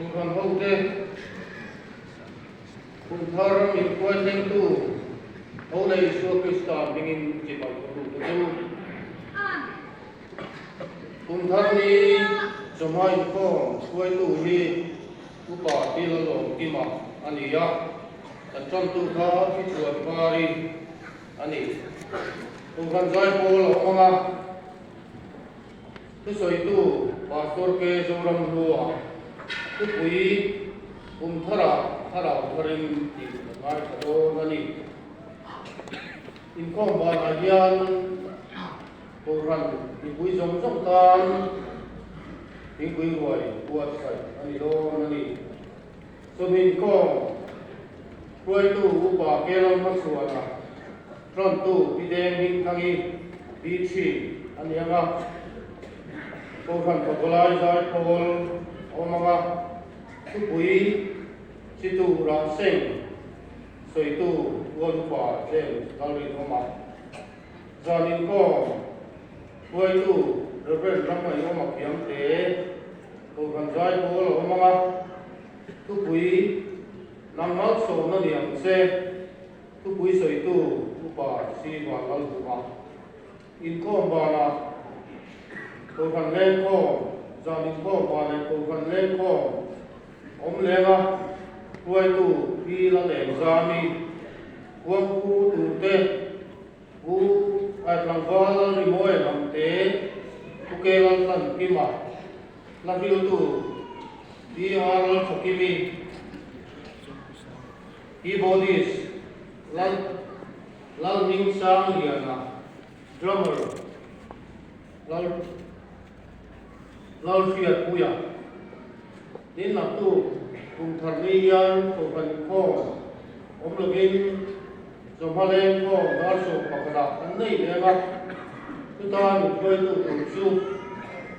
Kohhran Thupuan Kumthar min kuan neng tu hau nei Isu Krista bingin jipal tu tu Kumthar ni somai ko kuai tu hi Upa K lalom kima ania tan chon tu kha ki chuan pari ani Kohhran zai pol omanga tu soi tu pastor ke zoram lua tu pui Kumthara thara tharin ti ngai thado nani in kom ba na hian Kohhran ni pui zong zong tan in pui roi puat sai ani do nani so min ko kuai tu Upa K Lalhmachhuana'n tron tu pideng min thangi B3 ani anga Kohhran pakolai zai pol omanga tu pui situ ra seng soi tu won pa chen dalri oma zanin ko kuai tu reverend ramai oma kiam te Kohhran zai pol omanga tu pui nangmal so na niam se tu pui soi tu Upa si wa lal huma in ko ba na Kohhran len ko zanin ko ba le Kohhran len ko om lenga kuai tu pi la leng zami kuang ku tu te ku at lang val ri moi lam te ku ke lan tan kima la bil tu di ar thokimi i bodies lal ning sang liana drummer lal fiat puya din na tu Kumthar ni yan Kohhran ko om login somalen ko dar so pakada an nei leva tu ta ni koi tu chu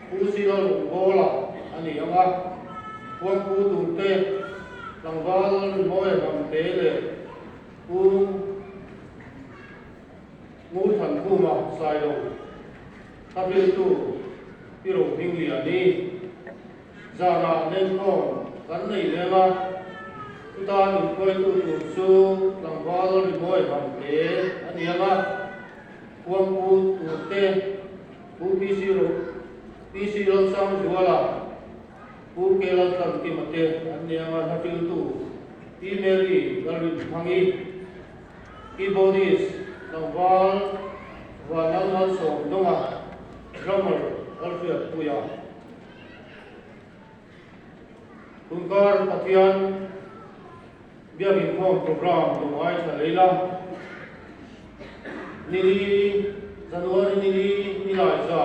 pu si lo gola ani anga kuang pu tu te langwal moi ram te le pu mu than ku ma sai lo ta bil tu pi ro ding li ani zana nen ko kan nei leva ta ni koi tu su langwal ri moi ram te ani anga kuang pu tu te pu pi si lo sang juala pu ke lan tan ki mate ani anga hatil tu email ri galri thangi keyboardist langwal wa nalhal som donga drummer alfiat puya Kungar Patian biar inform program doai thalela nili January nili nilai za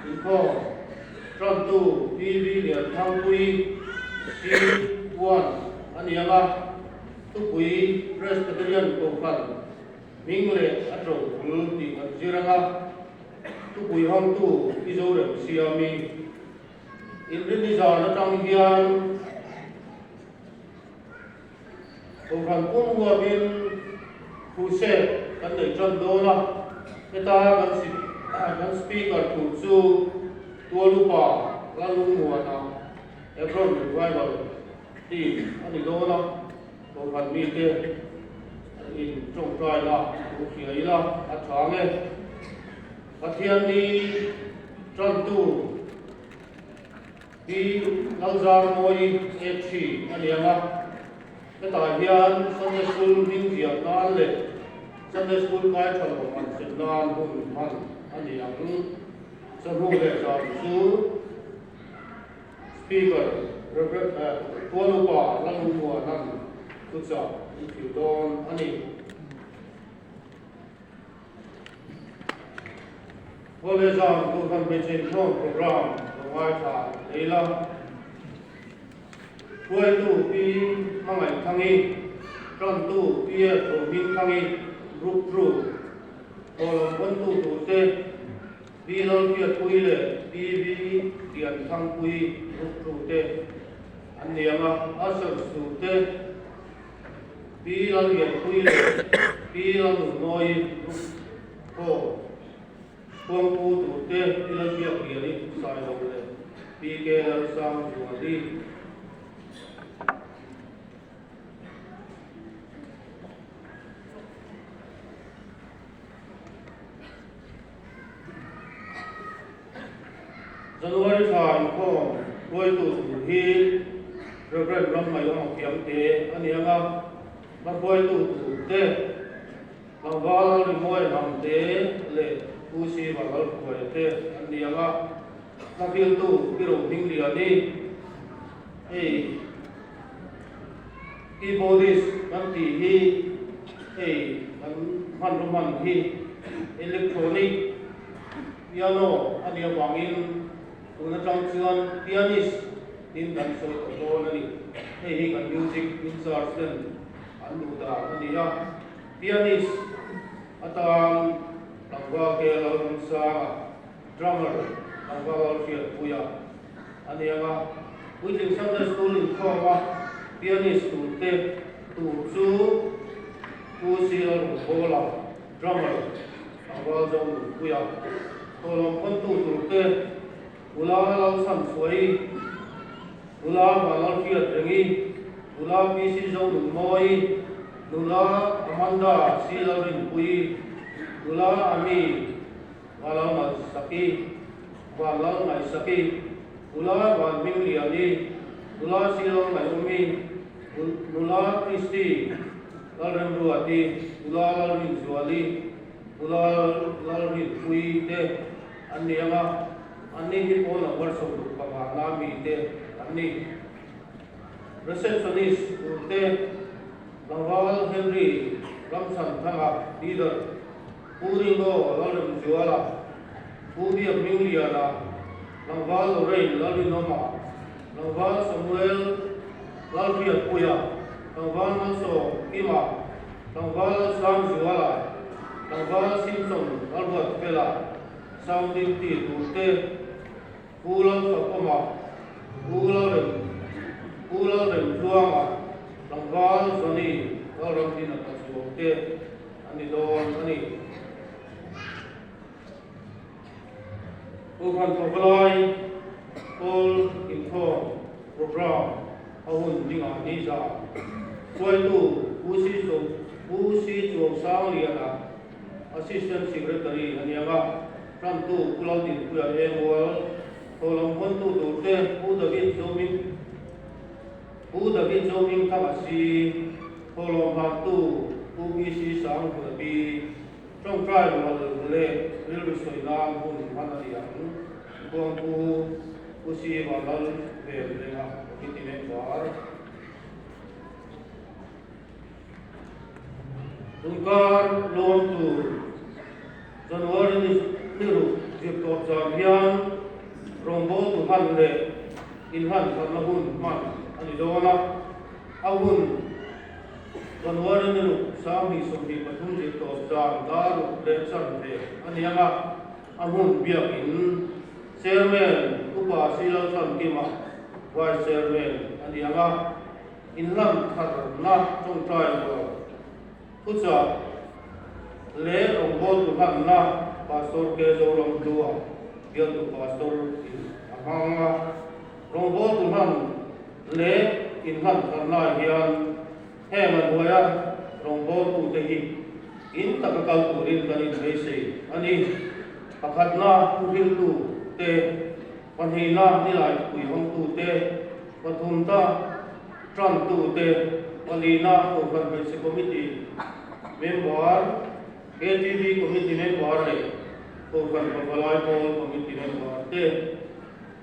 inform tron tu PV lian thangpui C1 anianga tu pui Presbyterian Kohhran mingle atro ti anjiranga tu pui hong tu izorem siami in rinisa na tang hian Kohhran pungwa bin huse kan nei tron do la eta kan speaker tu chu Upa Lalhmachhuana'n Hebron revival team ani do la Kohhran mi te in trong trai la tu khiai la a thange pathian ni tron tu di lalzar moi H3 ani anga ta hian Sunday school ning viat nan le Sunday school kai thal man se nan hun man ani ang sabu le sa su speaker reverend Upa Lalhmachhuana'n kutsa if don ani Hole zam Kohhran bechen thong program doai tha leila kuai tu pi mangai thangi tron tu pi ro min thangi group tru kolom bon tu te bi lol pi pui le bi tian thang pui group tru te aniama asal su te bi lol ye pui le bi lol noi ko kuang pu tu te lol pi ni sai lo le bi ke sang ju di January time ko boy tu hi Reverend Ram mai ong kiam te ani anga ma boy tu te lawal ri moi ram te le u si wal boy te ani anga na bil tu biro ding li ani ei keyboardist man ti hi ei man hi electronic piano ani awangin tuna tang chuan pianist tin kan soi to ani hei kan music in charge den an lu da ani ya pianist atang tangwa ke lalhmachhuana'n drummer tangwa lalhmachhuana'n ani anga within Sunday school in Khoma pianist tu te tu chu tu si bola drummer tangwa lalhmachhuana'n tolong kon tu te ula lau san suai ula malal kiat rengi ula pisi zau nun moi ula amanda sila rin pui ula ami walau ngai saki ula wan ming liani ula sila ngai umi ula kristi lalrem ruati ula lalrin zuali ula lalrin pui te ani anga ani hi pona worship ka na mi te ani receptionist te lawal Henry ramsan thanga leader puri go lalem juala puri amiliala lawal rain lalinoma lawal Samuel lalfiat puya lawal maso kima lawal sam juala lawal Simpson albert pela sounding ti te pulau sapoma pulau rem juanga langgal soni orang dina kasuote ani don ani Kohhran Thupuan all info program awun dinga nisa koi tu usi chuang sang liana assistant secretary anianga from tu pulau din puya annual tolong kon tu te pu David zooming kamasi tolong hatu pu isi sang pu bi trong trai wal le rilwi soinam hun manaliang buang pu usi walal ve lenga kitine war tungkar lom tu January niru jipto jamhian rombo tu han le inhan kanahun man ani dona awun January niru sami somni pathum jipto jam daru le chan le ani anga amun biakin chairman upa silalsan kima vice chairman ani anga inlam thar na trong trai ko pucha le rombo tu han na pastor ke zoram dua dia tu pastor amanga rombo tu han le inhan karna hian heman hoya rombo tu te hi in takakal turin kanin meise ani pakhatna uhil tu te panhina nilai pui hong tu te pathumta tran tu te palina Kohhran Presbyterian committee member ATV committee member le Kohhran Thupuan committee member te